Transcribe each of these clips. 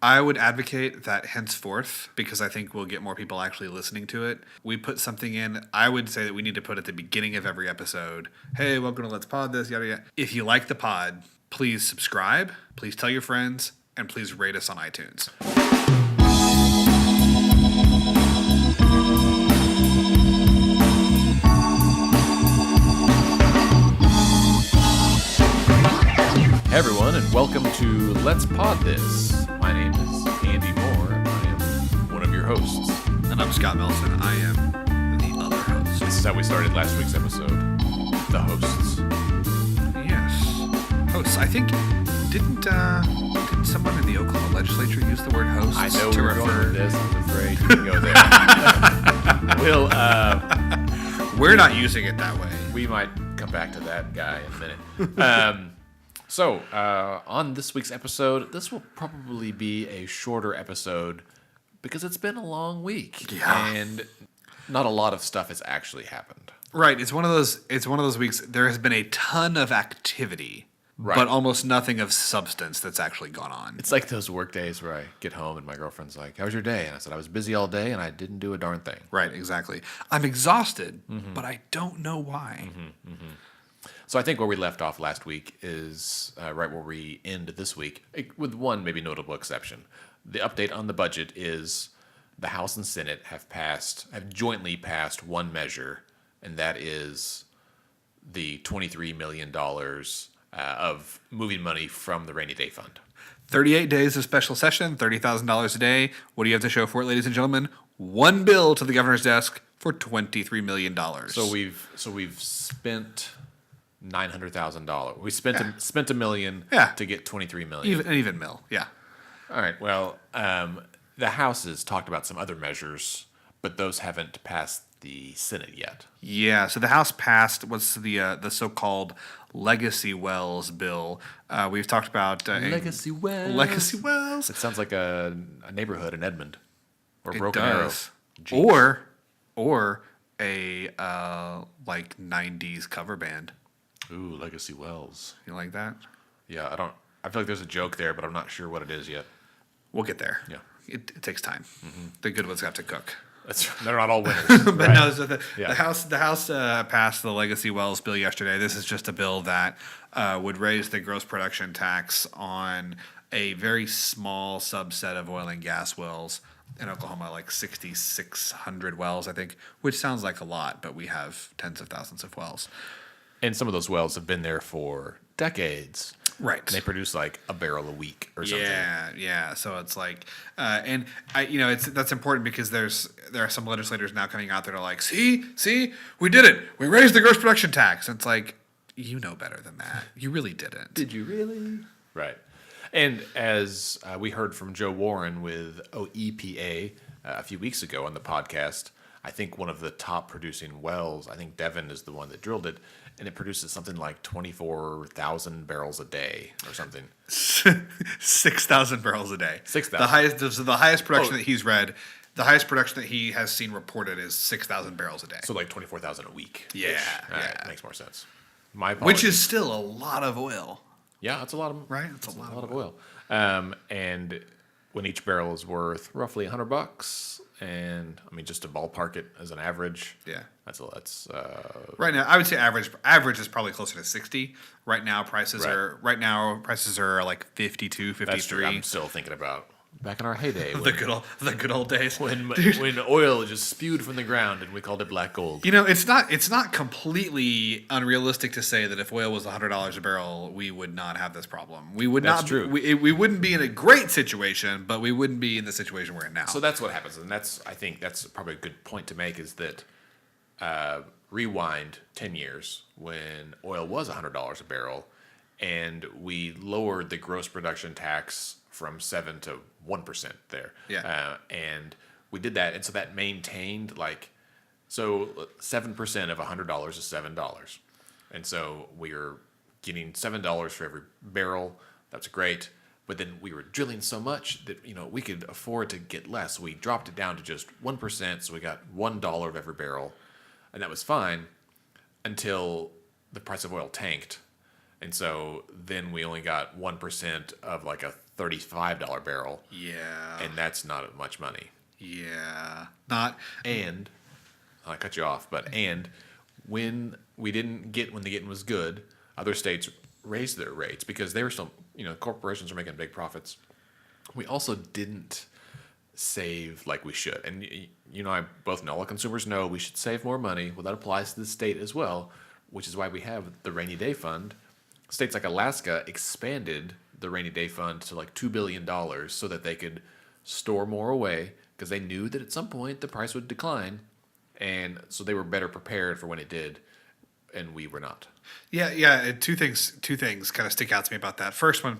I would advocate that henceforth, because I think we'll get more people actually listening to it. We put something in. I would say that we need to put at the beginning of every episode, hey, welcome to Let's Pod This, yada, yada. If you like the pod, please subscribe, please tell your friends, and please rate us on iTunes. Hey everyone, and welcome to Let's Pod This. My name is Andy Moore. I am one of your hosts. And I'm Scott Melson. I am the other host. This is how we started last week's episode. The hosts. Yes. Hosts. I think, didn't someone in the Oklahoma legislature use the word hosts? I know to we're refer... going with this. I'm afraid you can go there. We're not using it that way. We might come back to that guy in a minute. So, on this week's episode, this will probably be a shorter episode because it's been a long week. Yeah. And not a lot of stuff has actually happened. Right. It's one of those weeks. There has been a ton of activity, Right. but almost nothing of substance that's actually gone on. It's like those work days where I get home and my girlfriend's like, "How was your day?" And I said, "I was busy all day and I didn't do a darn thing." Right. Exactly. I'm exhausted, but I don't know why. So I think where we left off last week is right where we end this week, with one maybe notable exception. The update on the budget is the House and Senate have jointly passed one measure, and that is the $23 million of moving money from the rainy day fund. 38 days of special session, $30,000 a day. What do you have to show for it, ladies and gentlemen? One bill to the governor's desk for $23 million. So we've spent $900,000. We spent $1 million to get $23 million. Even mill, yeah. All right. Well, the House has talked about some other measures, but those haven't passed the Senate yet. Yeah. So the House passed what's the so-called Legacy Wells bill. We've talked about Legacy Wells. Legacy Wells. It sounds like a neighborhood in Edmond or It Broken does. Arrow. Or a like 90s cover band. Ooh, Legacy Wells. You like that? Yeah, I feel like there's a joke there, but I'm not sure what it is yet. We'll get there. Yeah. It takes time. The good ones have to cook. They're not all winners. But right? no, so the House passed the Legacy Wells bill yesterday. This is just a bill that would raise the gross production tax on a very small subset of oil and gas wells in Oklahoma, like 6,600 wells, I think, which sounds like a lot, but we have tens of thousands of wells. And some of those wells have been there for decades. Right. And they produce like a barrel a week or something. Yeah. So it's like, and that's important because there are some legislators now coming out that are like, see, we did it. We raised the gross production tax. And it's like, you know better than that. You really didn't. Did you really? Right. And as we heard from Joe Warren with OEPA a few weeks ago on the podcast, I think one of the top producing wells, I think Devon is the one that drilled it, and it produces something like 24,000 barrels a day or something. 6,000 barrels a day. 6,000. The highest production that he's read, the highest production that he has seen reported is 6,000 barrels a day. So like 24,000 a week. Yeah. Right, makes more sense. My Which is still a lot of oil. Yeah, that's a lot of right. It's a lot of oil. And when each barrel is worth roughly $100, and I mean just to ballpark it as an average, that's right now. I would say average is probably closer to 60. Right now prices are like 52, 53. That's true. I'm still thinking about back in our heyday, the good old days when oil just spewed from the ground and we called it black gold. You know, it's not completely unrealistic to say that if oil was $100 a barrel, we would not have this problem. We would That's not. True. We wouldn't be in a great situation, but we wouldn't be in the situation we're in now. So that's what happens, and I think that's probably a good point to make is that rewind 10 years when oil was $100 a barrel, and we lowered the gross production tax from 7 to 1% there. Yeah. And we did that, and so that maintained 7% of $100 is $7, and so we were getting $7 for every barrel. That's great. But then we were drilling so much that we could afford to get less. We dropped it down to just 1%, so we got $1 of every barrel, and that was fine until the price of oil tanked, And so then we only got 1% of like a $35 barrel, Yeah. and that's not much money. Yeah. Not. And I cut you off, but and when the getting was good, other states raised their rates because they were still, corporations are making big profits. We also didn't save like we should. And I both know, all consumers know we should save more money. Well, that applies to the state as well, which is why we have the rainy day fund. States like Alaska expanded the rainy day fund to like $2 billion so that they could store more away because they knew that at some point the price would decline. And so they were better prepared for when it did, and we were not. Yeah, yeah. Two things kind of stick out to me about that. First one,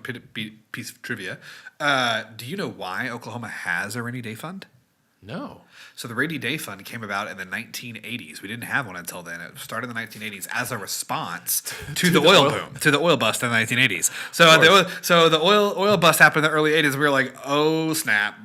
piece of trivia. Do you know why Oklahoma has a rainy day fund? No. So the rainy day fund came about in the 1980s. We didn't have one until then. It started in the 1980s as a response to the oil boom, to the oil bust in the 1980s. So the oil bust happened in the early 80s. We were like, oh snap!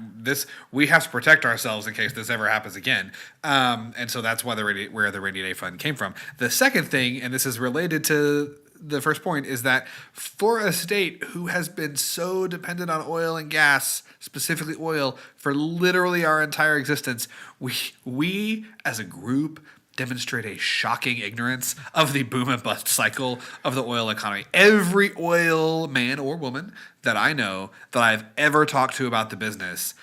We have to protect ourselves in case this ever happens again. And so that's why where the rainy day fund came from. The second thing, and this is related to the first point, is that for a state who has been so dependent on oil and gas, specifically oil, for literally our entire existence, we as a group demonstrate a shocking ignorance of the boom and bust cycle of the oil economy. Every oil man or woman that I know that I've ever talked to about the business,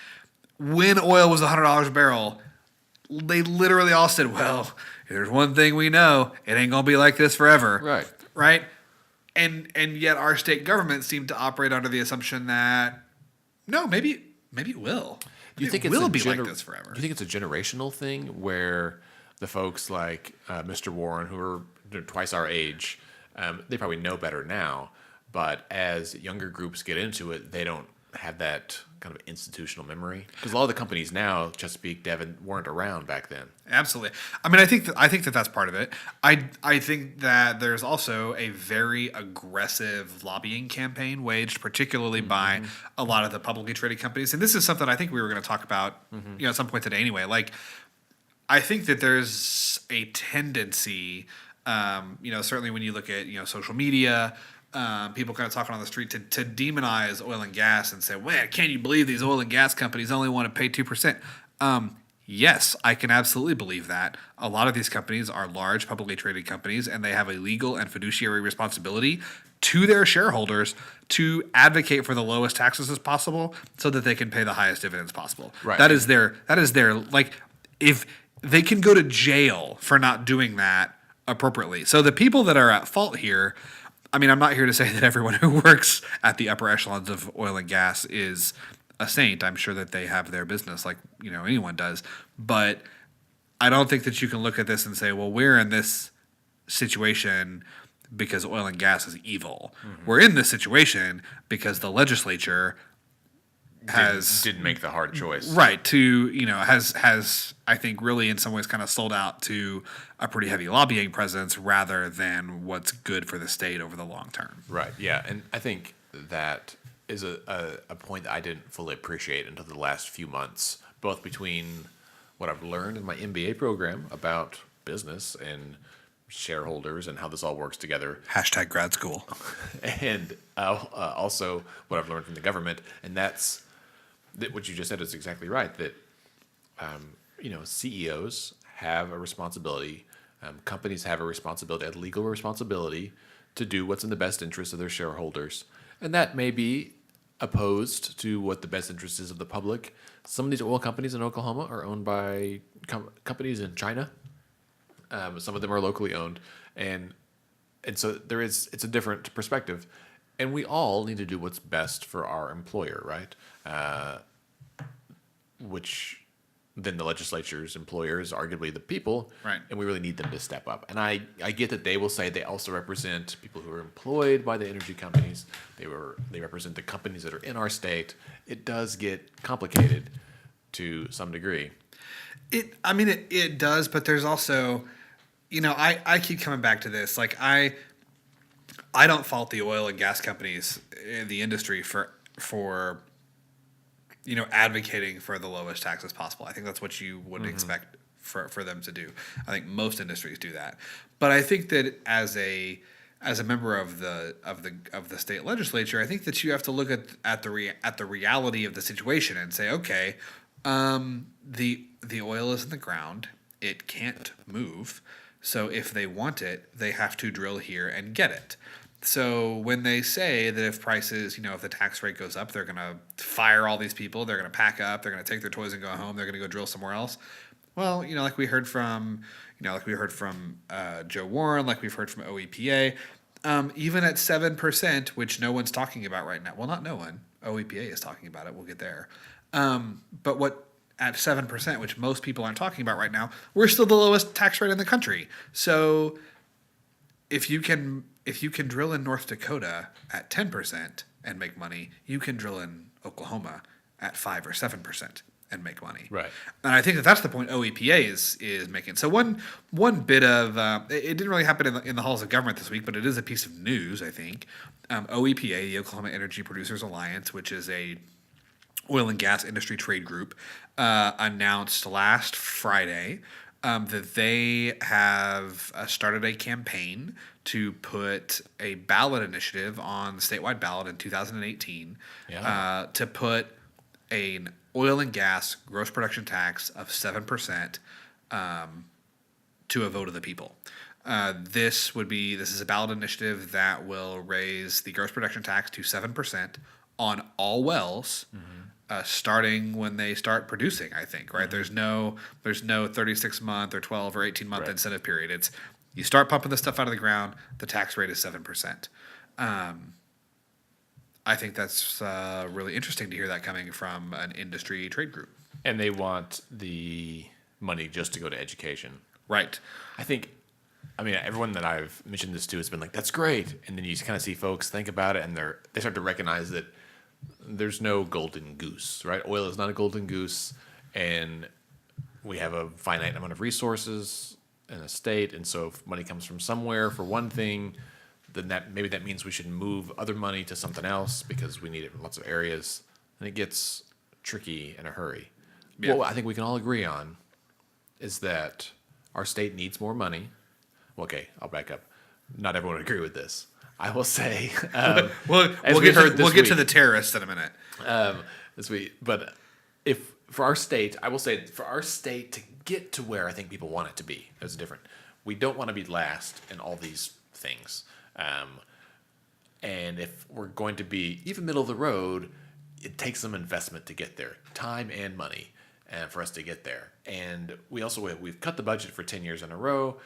when oil was $100 a barrel, they literally all said, well, there's one thing we know, it ain't going to be like this forever. Right. Right? And yet our state government seemed to operate under the assumption that, no, maybe it will. Do you think it it's will be like this forever? Do you think it's a generational thing where the folks like Mr. Warren, who are twice our age, they probably know better now, but as younger groups get into it, they don't have that kind of institutional memory? Because a lot of the companies now, Chesapeake, Devon, weren't around back then. Absolutely. I mean, I think that that's part of it. I think that there's also a very aggressive lobbying campaign waged, particularly by a lot of the publicly traded companies. And this is something I think we were going to talk about, at some point today anyway. Like, I think that there's a tendency, certainly when you look at, social media, people kind of talking on the street to demonize oil and gas and say, well, can't you believe these oil and gas companies only want to pay 2%? Yes, I can absolutely believe that. A lot of these companies are large publicly traded companies, and they have a legal and fiduciary responsibility to their shareholders to advocate for the lowest taxes as possible so that they can pay the highest dividends possible. Right. That is their like, if they can go to jail for not doing that appropriately. So the people that are at fault here, I mean, I'm not here to say that everyone who works at the upper echelons of oil and gas is a saint. I'm sure that they have their business like, anyone does. But I don't think that you can look at this and say, well, we're in this situation because oil and gas is evil. We're in this situation because the legislature didn't make the hard choice. Right. Has I think really in some ways kind of sold out to a pretty heavy lobbying presence rather than what's good for the state over the long term. Right. Yeah. And I think that is a point that I didn't fully appreciate until the last few months, both between what I've learned in my MBA program about business and shareholders and how this all works together. # grad school. And also what I've learned from the government. And that's that what you just said is exactly right, that CEOs have a responsibility, companies have a responsibility, a legal responsibility to do what's in the best interest of their shareholders. And that may be opposed to what the best interest is of the public. Some of these oil companies in Oklahoma are owned by companies in China. Some of them are locally owned. And so it's a different perspective. And we all need to do what's best for our employer, right? Which then the legislature's employer is arguably the people, right? And we really need them to step up. And I get that they will say they also represent people who are employed by the energy companies. They represent the companies that are in our state. It does get complicated to some degree. It does, but there's also, I keep coming back to this. Like I don't fault the oil and gas companies in the industry for advocating for the lowest taxes possible. I think that's what you would expect for them to do. I think most industries do that. But I think that as a as a member of the state legislature, I think that you have to look at the reality of the situation and say, okay, the oil is in the ground, it can't move, so if they want it, they have to drill here and get it. So when they say that if prices, if the tax rate goes up, they're going to fire all these people, they're going to pack up, they're going to take their toys and go home, they're going to go drill somewhere else. Well, like we heard from, Joe Warren, like we've heard from OEPA, even at 7%, which no one's talking about right now. Well, not no one. OEPA is talking about it. We'll get there. But what at 7%, which most people aren't talking about right now, we're still the lowest tax rate in the country. So if you can drill in North Dakota at 10% and make money, you can drill in Oklahoma at 5 or 7% and make money. Right. And I think that's the point OEPA is making. So one bit of it didn't really happen in the halls of government this week, but it is a piece of news, I think. OEPA, the Oklahoma Energy Producers Alliance, which is a oil and gas industry trade group, announced last Friday that they have started a campaign to put a ballot initiative on the statewide ballot in 2018 to put an oil and gas gross production tax of 7% to a vote of the people. This is a ballot initiative that will raise the gross production tax to 7% on all wells, starting when they start producing. I think right. There's no 36-month or 12 or 18-month incentive period. It's you start pumping this stuff out of the ground, the tax rate is 7%. I think that's really interesting to hear that coming from an industry trade group. And they want the money just to go to education. Right. Everyone that I've mentioned this to has been like, that's great. And then you kind of see folks think about it and they start to recognize that there's no golden goose, right? Oil is not a golden goose. And we have a finite amount of resources in a state. And so if money comes from somewhere for one thing, then maybe that means we should move other money to something else because we need it in lots of areas. And it gets tricky in a hurry. Yeah. What I think we can all agree on is that our state needs more money. Well, okay, I'll back up. Not everyone would agree with this. I will say, we'll get to the terrorists in a minute. But if for our state, I will say for our state to get to where I think people want it to be, there's a different. We don't want to be last in all these things. And if we're going to be even middle of the road, it takes some investment to get there, time and money, for us to get there. And we've cut the budget for 10 years in a row,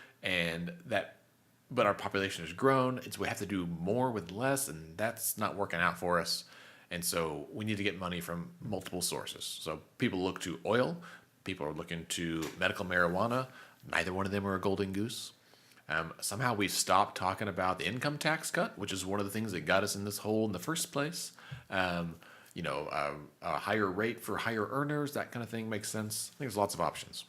but our population has grown. We have to do more with less, and that's not working out for us. And so we need to get money from multiple sources. So people look to oil, people are looking to medical marijuana. Neither one of them are a golden goose. Somehow we've stopped talking about the income tax cut, which is one of the things that got us in this hole in the first place. A higher rate for higher earners, that kind of thing makes sense. I think there's lots of options.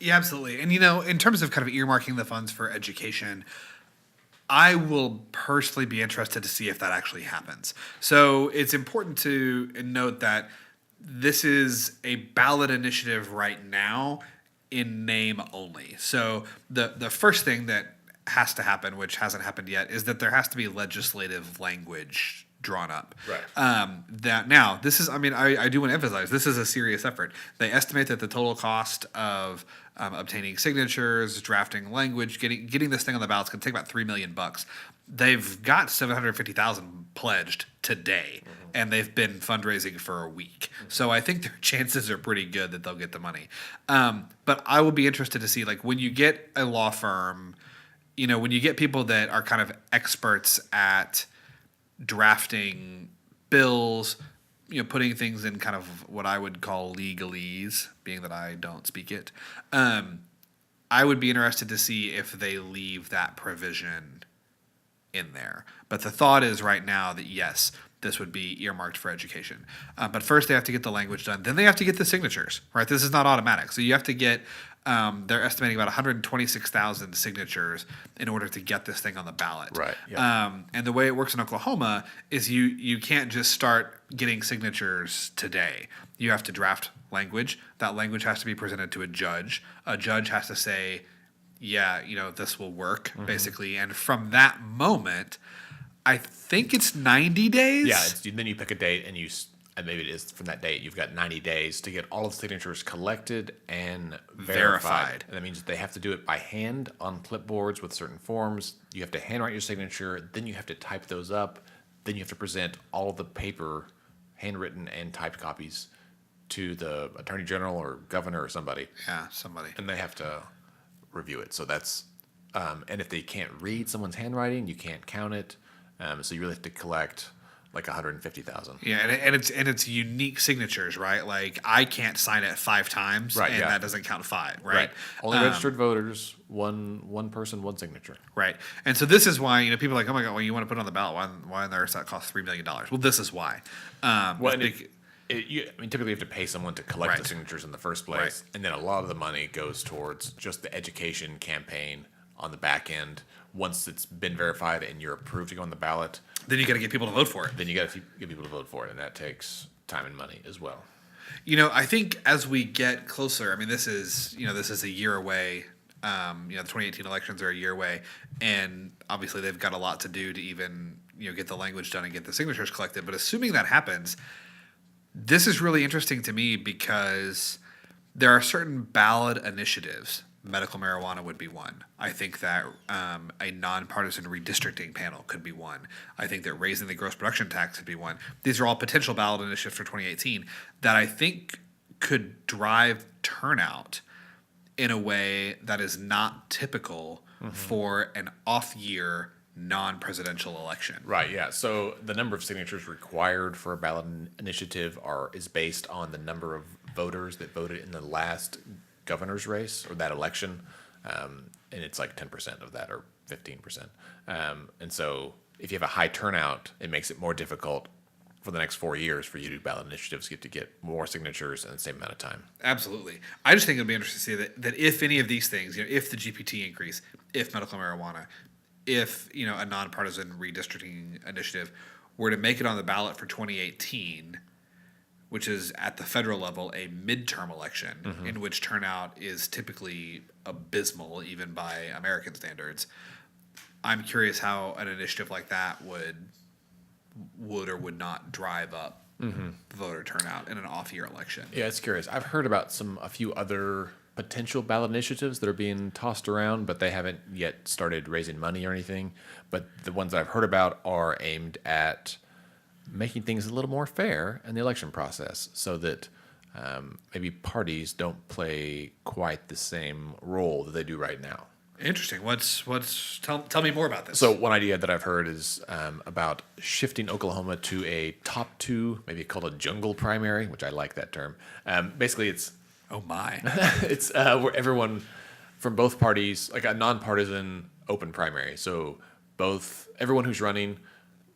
Yeah, absolutely. And, in terms of kind of earmarking the funds for education, I will personally be interested to see if that actually happens. So it's important to note that this is a ballot initiative right now in name only. So the first thing that has to happen, which hasn't happened yet, is that there has to be legislative language drawn up. Right. This is, I do want to emphasize, this is a serious effort. They estimate that the total cost of obtaining signatures, drafting language, getting this thing on the ballot is going to take about $3 million. They've got $750,000 pledged today, and they've been fundraising for a week. So I think their chances are pretty good that they'll get the money. But I will be interested to see, when you get a law firm, when you get people that are kind of experts at drafting bills, putting things in kind of what I would call legalese, being that I don't speak it. I would be interested to see if they leave that provision in there. But the thought is right now that yes, this would be earmarked for education. But first they have to get the language done. Then they have to get the signatures, right? This is not automatic. So you have to get, they're estimating about 126,000 signatures in order to get this thing on the ballot. Right. Yeah. And the way it works in Oklahoma is you can't just start getting signatures today. You have to draft language. That language has to be presented to a judge. A judge has to say, yeah, this will work, basically. And from that moment, I think it's 90 days. Yeah, then you pick a date and maybe it is from that date. You've got 90 days to get all of the signatures collected and verified. And that means they have to do it by hand on clipboards with certain forms. You have to handwrite your signature. Then you have to type those up. Then you have to present all the paper, handwritten and typed copies to the attorney general or governor or somebody. Yeah, somebody. And they have to review it. So that's, and if they can't read someone's handwriting, you can't count it. So you really have to collect like 150,000. Yeah, and it's unique signatures, right? Like I can't sign it 5 times, right, and yeah. that doesn't count 5, right? Only registered voters, one person, one signature. Right. And so this is why people are like, oh my god, well, you want to put it on the ballot? Why on earth that cost $3 million? Well, this is why. Typically you have to pay someone to collect the signatures in the first place, and then a lot of the money goes towards just the education campaign on the back end. Once it's been verified and you're approved to go on the ballot, then you got to get people to vote for it. Then you got to get people to vote for it, and that takes time and money as well. I think as we get closer, this is a year away. The 2018 elections are a year away, and obviously they've got a lot to do to even get the language done and get the signatures collected. But assuming that happens, this is really interesting to me because there are certain ballot initiatives. Medical marijuana would be one. I think that a nonpartisan redistricting panel could be one. I think that raising the gross production tax could be one. These are all potential ballot initiatives for 2018 that I think could drive turnout in a way that is not typical for an off-year non-presidential election. Right, yeah. So the number of signatures required for a ballot initiative is based on the number of voters that voted in the last governor's race or that election, and it's like 10% of that or 15%. And so if you have a high turnout, it makes it more difficult for the next 4 years for you to do ballot initiatives to get more signatures in the same amount of time. Absolutely. I just think it'll be interesting to see that if any of these things, if the GPT increase, if medical marijuana, if a nonpartisan redistricting initiative were to make it on the ballot for 2018, which is at the federal level a midterm election in which turnout is typically abysmal, even by American standards. I'm curious how an initiative like that would or would not drive up voter turnout in an off-year election. Yeah, it's curious. I've heard about a few other potential ballot initiatives that are being tossed around, but they haven't yet started raising money or anything. But the ones that I've heard about are aimed at making things a little more fair in the election process so that maybe parties don't play quite the same role that they do right now. Interesting. Tell me more about this. So one idea that I've heard is about shifting Oklahoma to a top 2, maybe called a jungle primary, which I like that term. Basically, it's oh my, it's where everyone from both parties, like a nonpartisan open primary. So everyone who's running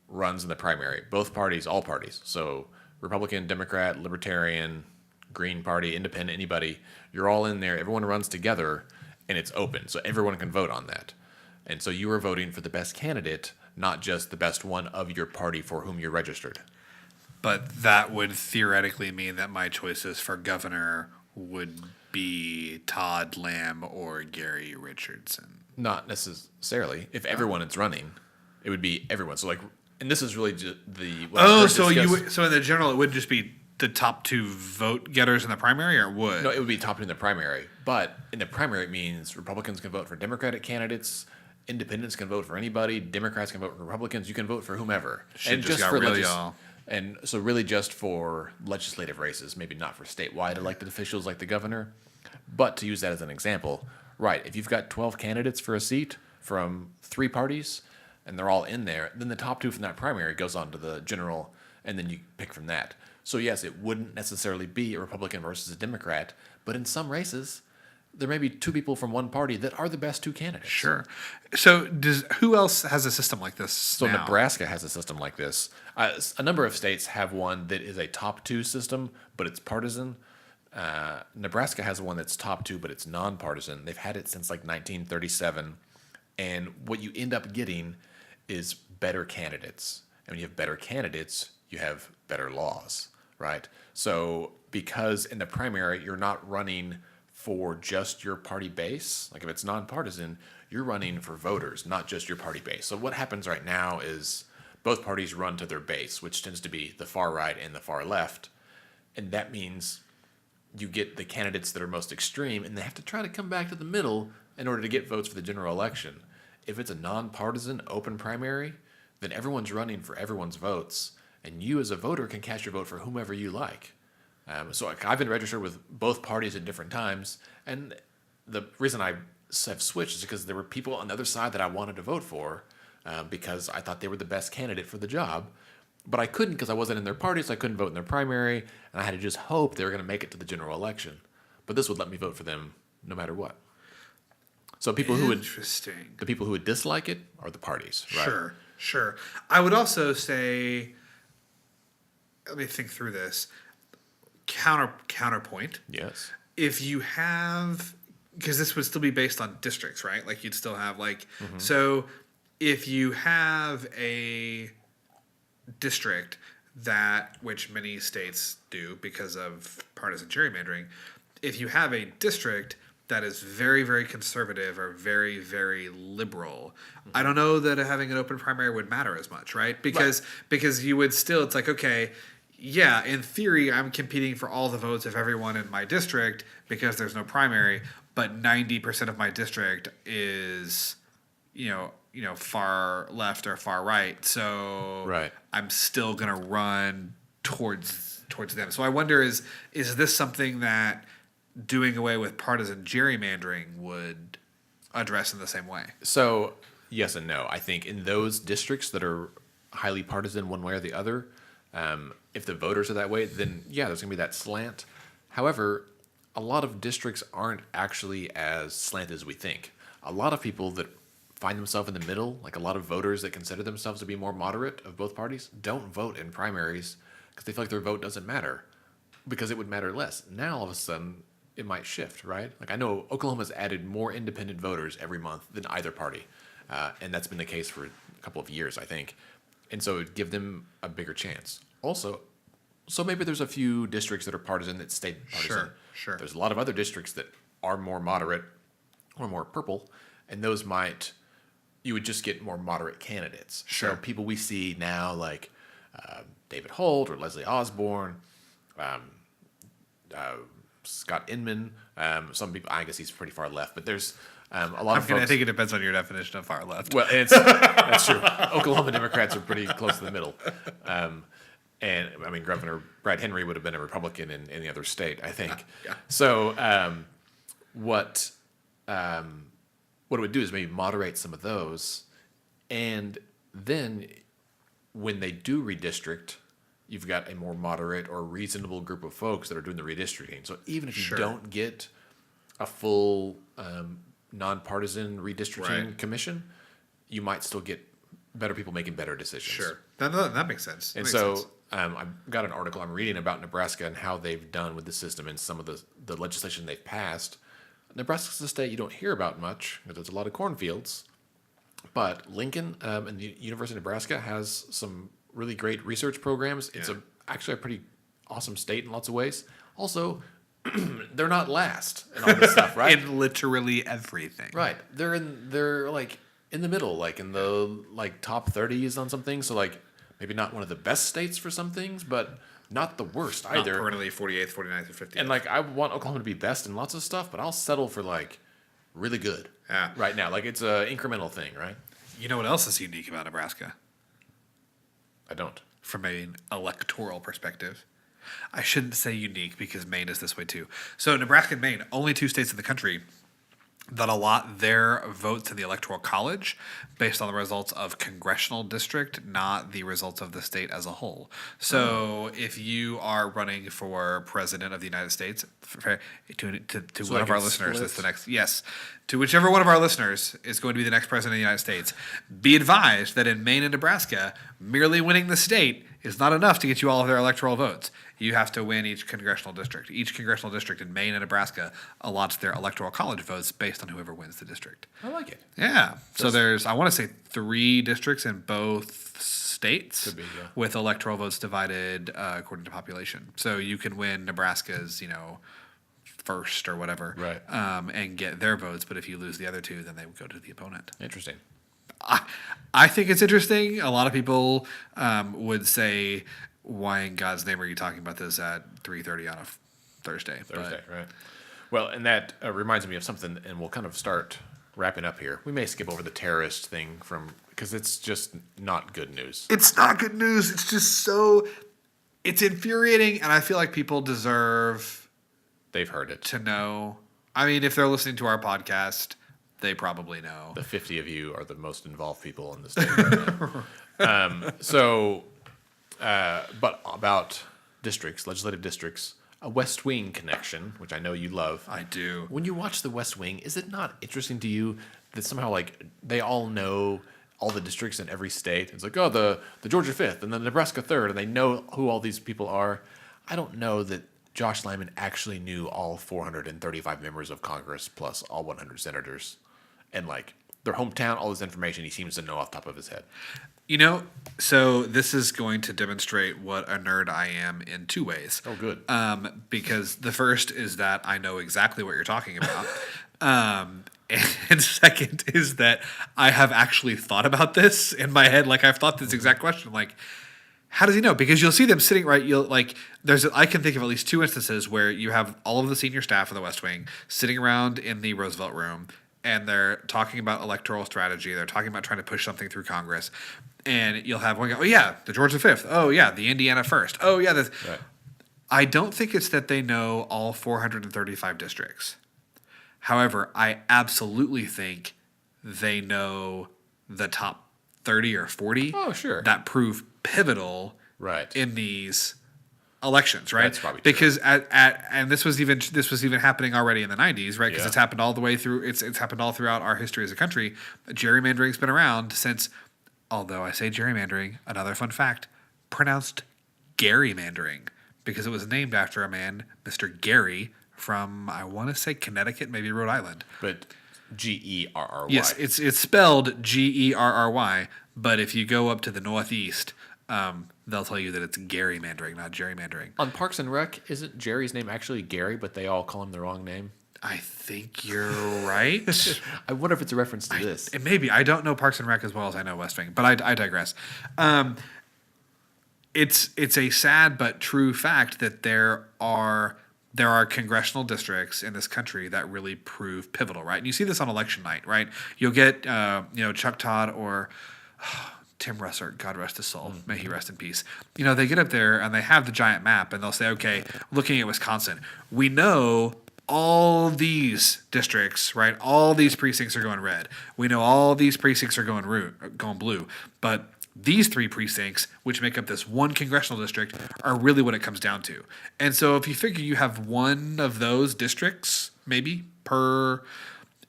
runs in the primary. Both parties, all parties. So Republican, Democrat, Libertarian, Green Party, Independent, anybody, you're all in there. Everyone runs together, and it's open. So everyone can vote on that. And so you are voting for the best candidate, not just the best one of your party for whom you're registered. But that would theoretically mean that my choices for governor would be Todd Lamb or Gary Richardson. Not necessarily. If everyone is running, it would be everyone. So and this is really just so in the general it would just be the top 2 vote getters in the primary, or would? No, it would be top 2 in the primary. But in the primary, it means Republicans can vote for Democratic candidates, Independents can vote for anybody, Democrats can vote for Republicans. You can vote for whomever. And just got really and so really just for legislative races, maybe not for statewide elected officials like the governor, but to use that as an example, right? If you've got 12 candidates for a seat from 3 parties, and they're all in there, then the top 2 from that primary goes on to the general, and then you pick from that. So yes, it wouldn't necessarily be a Republican versus a Democrat, but in some races, there may be 2 people from one party that are the best 2 candidates. Sure. So who else has a system like this? So now? Nebraska has a system like this. A number of states have one that is a top 2 system, but it's partisan. Nebraska has one that's top 2, but it's nonpartisan. They've had it since like 1937. And what you end up getting is better candidates. And when you have better candidates, you have better laws, right? So because in the primary, you're not running for just your party base. Like if it's nonpartisan, you're running for voters, not just your party base. So what happens right now is both parties run to their base, which tends to be the far right and the far left. And that means you get the candidates that are most extreme, and they have to try to come back to the middle in order to get votes for the general election. If it's a nonpartisan open primary, then everyone's running for everyone's votes, and you as a voter can cast your vote for whomever you like. So I've been registered with both parties at different times, and the reason I have switched is because there were people on the other side that I wanted to vote for because I thought they were the best candidate for the job. But I couldn't because I wasn't in their party, so I couldn't vote in their primary, and I had to just hope they were going to make it to the general election. But this would let me vote for them no matter what. So the people who would dislike it are the parties, right? Sure. I would also say, let me think through this. Counterpoint. Yes. If you have, because this would still be based on districts, right? Like you'd still have so if you have a district which many states do because of partisan gerrymandering, if you have a district that is very, very conservative or very, very liberal, I don't know that having an open primary would matter as much, right? Because you would still, it's like, okay, yeah, in theory, I'm competing for all the votes of everyone in my district because there's no primary, but 90% of my district is, far left or far right. So I'm still going to run towards them. So I wonder, is this something that doing away with partisan gerrymandering would address in the same way? So yes and no. I think in those districts that are highly partisan one way or the other, if the voters are that way, then yeah, there's going to be that slant. However, a lot of districts aren't actually as slanted as we think. A lot of people that find themselves in the middle, like a lot of voters that consider themselves to be more moderate of both parties, don't vote in primaries because they feel like their vote doesn't matter because it would matter less. Now, all of a sudden, it might shift, right? Like I know Oklahoma's added more independent voters every month than either party, and that's been the case for a couple of years, I think. And so it would give them a bigger chance. Also, so maybe there's a few districts that are partisan that stay partisan. Sure. There's a lot of other districts that are more moderate or more purple, and those you would just get more moderate candidates. Sure. So people we see now like David Holt or Leslie Osborne, Scott Inman. Some people, I guess he's pretty far left, but there's a lot of folks. I think it depends on your definition of far left. Well, that's true. Oklahoma Democrats are pretty close to the middle. And I mean, Governor Brad Henry would have been a Republican in any other state, I think. Yeah. So what it would do is maybe moderate some of those, and then when they do redistrict, you've got a more moderate or reasonable group of folks that are doing the redistricting. So even if you don't get a full nonpartisan redistricting commission, you might still get better people making better decisions. Sure. That makes sense. I've got an article I'm reading about Nebraska and how they've done with the system and some of the legislation they've passed. Nebraska's a state you don't hear about much because there's a lot of cornfields. But Lincoln and the University of Nebraska has some really great research programs. It's actually a pretty awesome state in lots of ways. Also, they're not last in all this stuff, right? In literally everything. Right. They're like in the middle, like in the top 30s on some things. So like maybe not one of the best states for some things, but not the worst either. Not permanently 48th, 49th, or 50th. And like I want Oklahoma to be best in lots of stuff, but I'll settle for like really good right now. Like it's an incremental thing, right? You know what else is unique about Nebraska? I don't. From an electoral perspective. I shouldn't say unique because Maine is this way too. So Nebraska and Maine, only two states in the country that allot their votes in the Electoral College based on the results of congressional district, not the results of the state as a whole. So if you are running for president of the United States, to one of our listeners, that's the next, to whichever one of our listeners is going to be the next president of the United States, be advised that in Maine and Nebraska, merely winning the state is not enough to get you all of their electoral votes. You have to win each congressional district. Each congressional district in Maine and Nebraska allots their electoral college votes based on whoever wins the district. I like it. Yeah. So there's, I want to say 3 districts in both states Could be, yeah. with electoral votes divided according to population. So you can win Nebraska's, first or whatever, Right. and get their votes. But if you lose the other two, then they would go to the opponent. Interesting. I think it's interesting. A lot of people would say, "Why in God's name are you talking about this at 3:30 on a Thursday?" Right. Well, and that reminds me of something, and we'll kind of start wrapping up here. We may skip over the terrorist thing because it's just not good news. It's not good news. It's just it's infuriating, and I feel like people deserve They've heard it. to know. I mean, if they're listening to our podcast, they probably know. The 50 of you are the most involved people in the state right now. But about districts, legislative districts, a West Wing connection, which I know you love. I do. When you watch the West Wing, is it not interesting to you that somehow like they all know all the districts in every state? It's like, oh, the Georgia 5th and the Nebraska 3rd, and they know who all these people are. I don't know that Josh Lyman actually knew all 435 members of Congress plus all 100 senators. And like their hometown, all this information he seems to know off the top of his head. You know, so this is going to demonstrate what a nerd I am in two ways. Oh, good. Because the first is that I know exactly what you're talking about. And second is that I have actually thought about this in my head. Like I've thought this exact question. Like, how does he know? Because you'll see them sitting right. I can think of at least two instances where you have all of the senior staff of the West Wing sitting around in the Roosevelt Room, and they're talking about electoral strategy. They're talking about trying to push something through Congress. And you'll have one go, oh, yeah, the Georgia 5th. Oh, yeah, the Indiana 1st. Oh, yeah. Right. I don't think it's that they know all 435 districts. However, I absolutely think they know the top 30 or 40 Oh, sure. that prove pivotal Right. in these elections, right? That's probably true. Because and this was even happening already in the 90s, right? Because Yeah. it's happened all the way through. It's happened all throughout our history as a country. Gerrymandering's been around since. Although I say gerrymandering, another fun fact, pronounced gerrymandering because it was named after a man, Mr. Gary, from I want to say Connecticut, maybe Rhode Island. But Gerry. Yes, it's spelled Gerry, but if you go up to the Northeast, they'll tell you that it's gerrymandering, not gerrymandering. On Parks and Rec, isn't Jerry's name actually Gary, but they all call him the wrong name? I think you're right. I wonder if it's a reference to this. It may be. I don't know Parks and Rec as well as I know West Wing, but I digress. It's a sad but true fact that there are congressional districts in this country that really prove pivotal, right? And you see this on election night, right? You'll get Chuck Todd or Tim Russert, God rest his soul, may he rest in peace. They get up there and they have the giant map and they'll say, okay, looking at Wisconsin, we know all these districts, right? All these precincts are going red. We know all these precincts are going blue. But these three precincts, which make up this one congressional district, are really what it comes down to. And so if you figure you have one of those districts, maybe per,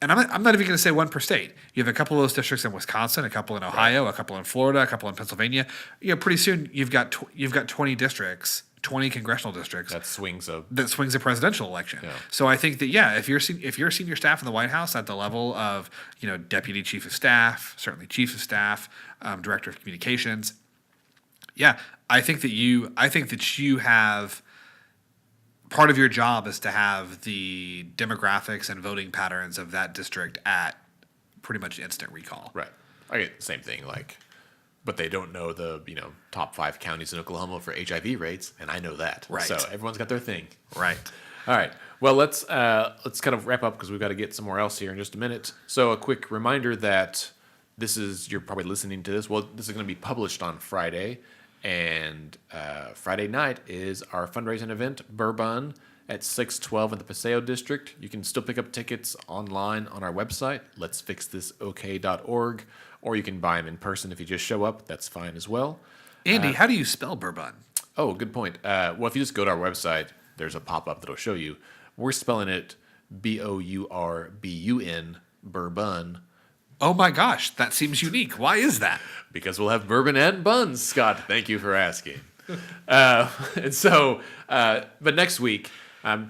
and I'm not even going to say one per state. You have a couple of those districts in Wisconsin, a couple in Ohio, a couple in Florida, a couple in Pennsylvania. Pretty soon you've got 20 districts. 20 congressional districts That swings a presidential election. Yeah. So I think that if you're senior staff in the White House at the level of deputy chief of staff, certainly chief of staff, director of communications, I think that you have part of your job is to have the demographics and voting patterns of that district at pretty much instant recall. right. I get the same thing. But they don't know the top 5 counties in Oklahoma for HIV rates, and I know that. Right. So everyone's got their thing. Right. All right. Well, let's kind of wrap up because we've got to get somewhere else here in just a minute. So a quick reminder that you're probably listening to this. Well, this is going to be published on Friday, and Friday night is our fundraising event, Bourbon, at 612 in the Paseo District. You can still pick up tickets online on our website, letsfixthisok.org, or you can buy them in person if you just show up. That's fine as well. Andy, how do you spell Bourbon? Oh, good point. Well, if you just go to our website, there's a pop-up that'll show you. We're spelling it Bourbun, Bourbon. Oh my gosh, that seems unique. Why is that? Because we'll have bourbon and buns, Scott. Thank you for asking. But next week,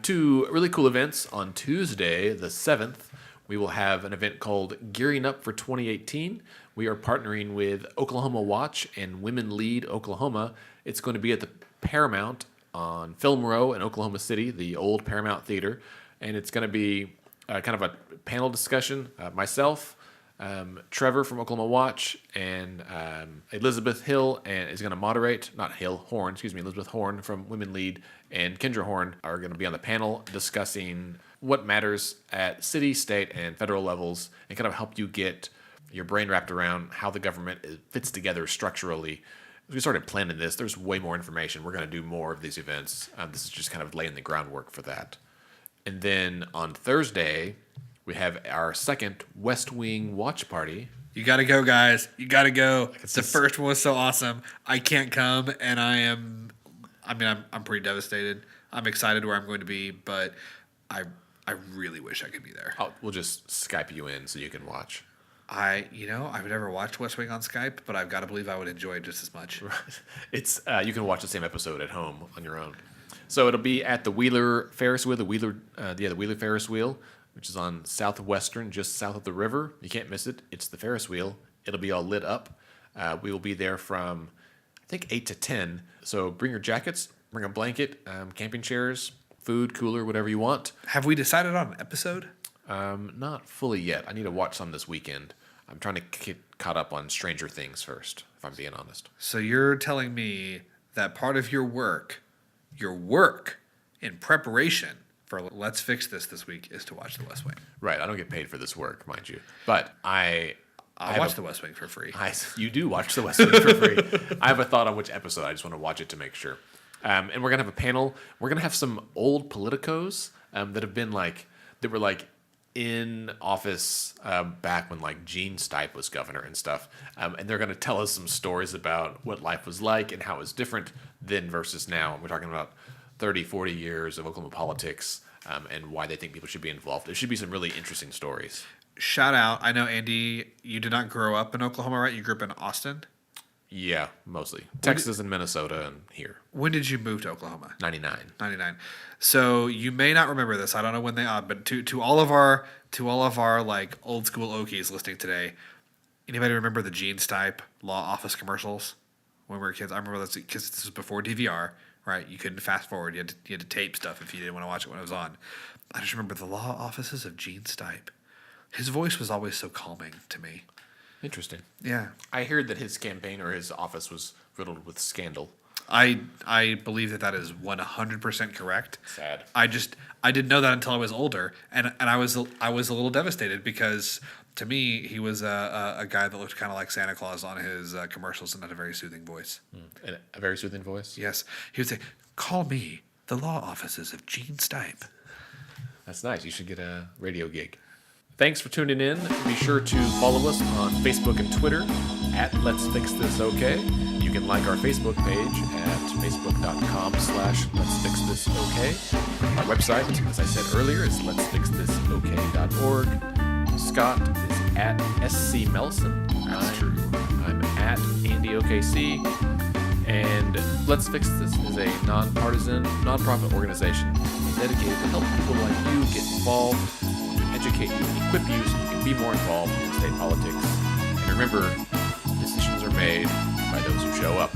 2 really cool events. On Tuesday, the 7th, we will have an event called Gearing Up for 2018. We are partnering with Oklahoma Watch and Women Lead Oklahoma. It's going to be at the Paramount on Film Row in Oklahoma City, the old Paramount Theater. and it's going to be kind of a panel discussion. Myself, Trevor from Oklahoma Watch, and Elizabeth Hill is going to moderate. Not Hill, Horn, excuse me. Elizabeth Horn from Women Lead and Kendra Horn are going to be on the panel discussing what matters at city, state, and federal levels, and kind of help you get your brain wrapped around how the government fits together structurally. As we started planning this, there's way more information. We're going to do more of these events. This is just kind of laying the groundwork for that. And then on Thursday, we have our second West Wing watch party. You got to go, guys. You got to go. The first one was so awesome. I can't come, and I'm pretty devastated. I'm excited where I'm going to be, but I really wish I could be there. We'll just Skype you in so you can watch. I've never watched West Wing on Skype, but I've got to believe I would enjoy it just as much. Right. It's you can watch the same episode at home on your own. So it'll be at the Wheeler Ferris wheel, the Wheeler Ferris wheel, which is on Southwestern, just south of the river. You can't miss it. It's the Ferris wheel. It'll be all lit up. We will be there from, I think, 8 to 10. So bring your jackets, bring a blanket, camping chairs, food, cooler, whatever you want. Have we decided on an episode? Not fully yet. I need to watch some this weekend. I'm trying to get caught up on Stranger Things first, if I'm being honest. So you're telling me that part of your work in preparation for Let's Fix This week is to watch The West Wing. Right. I don't get paid for this work, mind you. But I watch The West Wing for free. You do watch The West Wing for free. I have a thought on which episode. I just want to watch it to make sure. And we're going to have a panel. We're going to have some old politicos that were in office back when Gene Stipe was governor and stuff. And they're going to tell us some stories about what life was like and how it's different then versus now. And we're talking about 30, 40 years of Oklahoma politics and why they think people should be involved. There should be some really interesting stories. Shout out. I know, Andy, you did not grow up in Oklahoma, right? You grew up in Austin? Yeah, mostly. Texas and Minnesota and here. When did you move to Oklahoma? 99. So you may not remember this. I don't know when they are, but to all of our old school Okies listening today, anybody remember the Gene Stipe law office commercials when we were kids? I remember this because this was before DVR, right? You couldn't fast forward. You had to tape stuff if you didn't want to watch it when it was on. I just remember the law offices of Gene Stipe. His voice was always so calming to me. Interesting. Yeah. I heard that his campaign or his office was riddled with scandal. I believe that is 100% correct. Sad. I didn't know that until I was older, and I was a little devastated because to me he was a guy that looked kind of like Santa Claus on his commercials and had a very soothing voice. And a very soothing voice. Yes, he would say, "Call me, the law offices of Gene Stipe." That's nice. You should get a radio gig. Thanks for tuning in. Be sure to follow us on Facebook and Twitter at Let's Fix This OK. You can like our Facebook page at facebook.com/Let's Fix This OK. Our website, as I said earlier, is letsfixthisok.org. Scott is at SC Melson. That's true. I'm at AndyOKC. And Let's Fix This is a nonpartisan, nonprofit organization dedicated to help people like you get involved, educate you, and equip you so you can be more involved in state politics. And remember, decisions are made by those who show up.